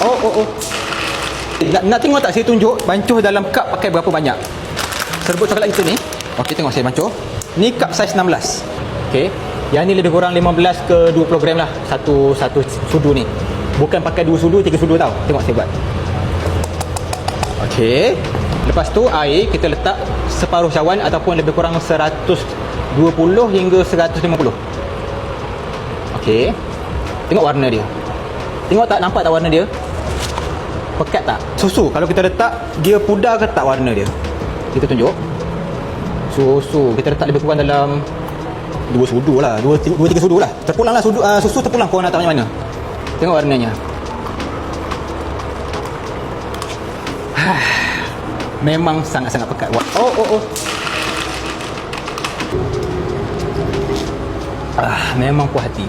Oh. Nak tengok tak saya tunjuk bancuh dalam cup pakai berapa banyak? Serbuk coklat kita ni. Okey, tengok saya bancuh. Ni cup saiz 16. Okey. Yang ni lebih kurang 15 ke 20 gram lah satu sudu ni. Bukan pakai 2 sudu, 3 sudu tau. Tengok saya buat. Okey. Lepas tu air kita letak separuh cawan ataupun lebih kurang 120 hingga 150. Okey. Tengok warna dia. Tengok tak, nampak tak warna dia? Pekat tak? Susu kalau kita letak dia pudar ke tak warna dia? Kita tunjuk. Susu kita letak lebih kurang dalam 2 sudu lah, 2-3 sudu lah. Terpulang lah susu terpulang, korang nak tahu macam mana. Tengok warnanya. Memang sangat-sangat pekat. Oh. Memang puas hati.